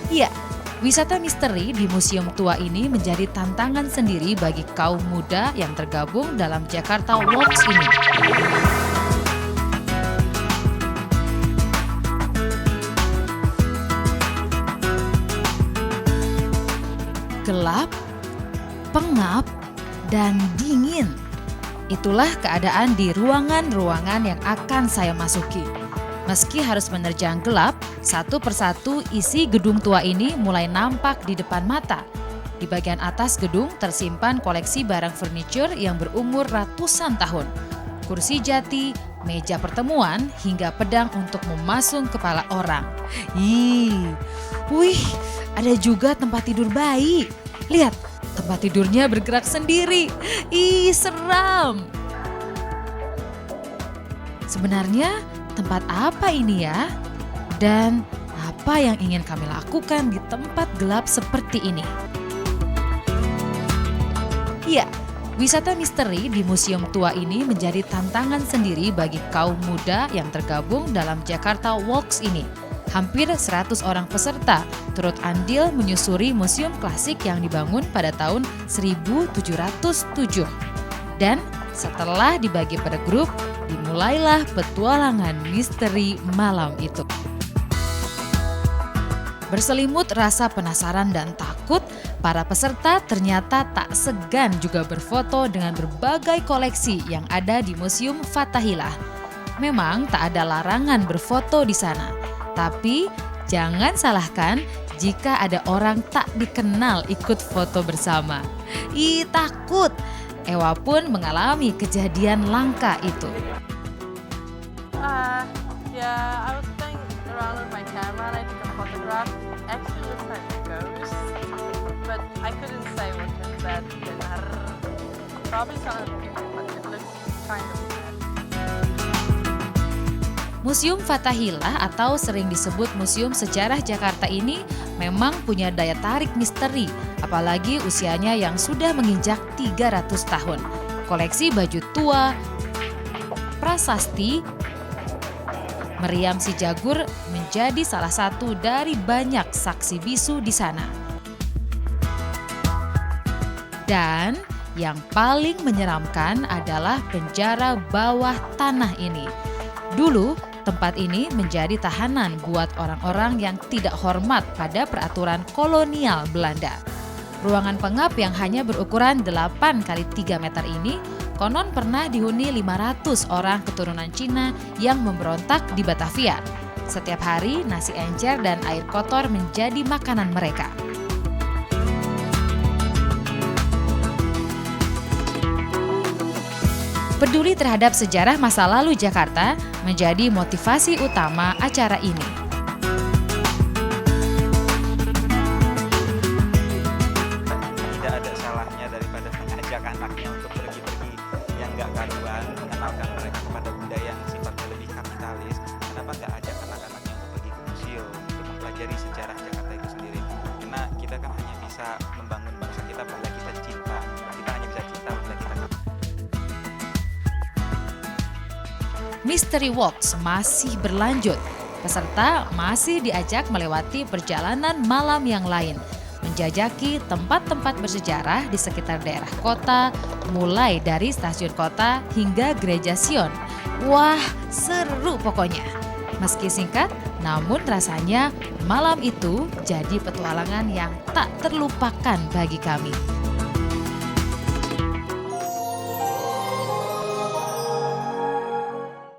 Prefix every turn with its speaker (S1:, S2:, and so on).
S1: Ya, wisata misteri di Museum Tua ini menjadi tantangan sendiri bagi kaum muda yang tergabung dalam Jakarta Walks ini. Gelap, pengap, dan dingin. Itulah keadaan di ruangan-ruangan yang akan saya masuki. Meski harus menerjang gelap, satu persatu isi gedung tua ini mulai nampak di depan mata. Di bagian atas gedung tersimpan koleksi barang furniture yang berumur ratusan tahun. Kursi jati, meja pertemuan, hingga pedang untuk memasung kepala orang. Wih, ada juga tempat tidur bayi. Lihat, tempat tidurnya bergerak sendiri. Seram. Sebenarnya tempat apa ini ya? Dan apa yang ingin kami lakukan di tempat gelap seperti ini? Ya, wisata misteri di Museum Tua ini menjadi tantangan sendiri bagi kaum muda yang tergabung dalam Jakarta Walks ini. Hampir 100 orang peserta turut andil menyusuri museum klasik yang dibangun pada tahun 1707. Dan setelah dibagi pada grup, dimulailah petualangan misteri malam itu. Berselimut rasa penasaran dan takut, para peserta ternyata tak segan juga berfoto dengan berbagai koleksi yang ada di Museum Fathahillah. Memang tak ada larangan berfoto di sana, tapi jangan salahkan jika ada orang tak dikenal ikut foto bersama. Takut! Ewa pun mengalami kejadian langka itu.
S2: Yeah, I was playing around with my camera and I took a photograph. Actually looks like a ghost, but I couldn't say what was that. Probably some other people, but it looks kind of bad.
S1: Museum Fathahillah atau sering disebut Museum Sejarah Jakarta ini memang punya daya tarik misteri, apalagi usianya yang sudah menginjak 300 tahun. Koleksi baju tua, prasasti, meriam si Jagur menjadi salah satu dari banyak saksi bisu di sana. Dan yang paling menyeramkan adalah penjara bawah tanah ini. Dulu, tempat ini menjadi tahanan buat orang-orang yang tidak hormat pada peraturan kolonial Belanda. Ruangan pengap yang hanya berukuran 8 x 3 meter ini konon pernah dihuni 500 orang keturunan Cina yang memberontak di Batavia. Setiap hari nasi encer dan air kotor menjadi makanan mereka. Peduli terhadap sejarah masa lalu Jakarta menjadi motivasi utama acara ini.
S3: Tidak ada salahnya daripada mengajak anaknya untuk pergi-pergi yang nggak karuan, mengenalkan mereka kepada budaya yang sifatnya lebih kapitalis. Kenapa nggak ajak anak-anaknya untuk pergi ke museum, untuk mempelajari sejarah Jakarta itu sendiri? Karena kita kan hanya bisa membangun bangsa kita bila kita cinta. Kita hanya bisa cinta bila kita.
S1: Mystery Walks masih berlanjut. Peserta masih diajak melewati perjalanan malam yang lain, menjajaki tempat-tempat bersejarah di sekitar daerah kota, mulai dari stasiun kota hingga Gereja Sion. Wah, seru pokoknya. Meski singkat, namun rasanya malam itu jadi petualangan yang tak terlupakan bagi kami.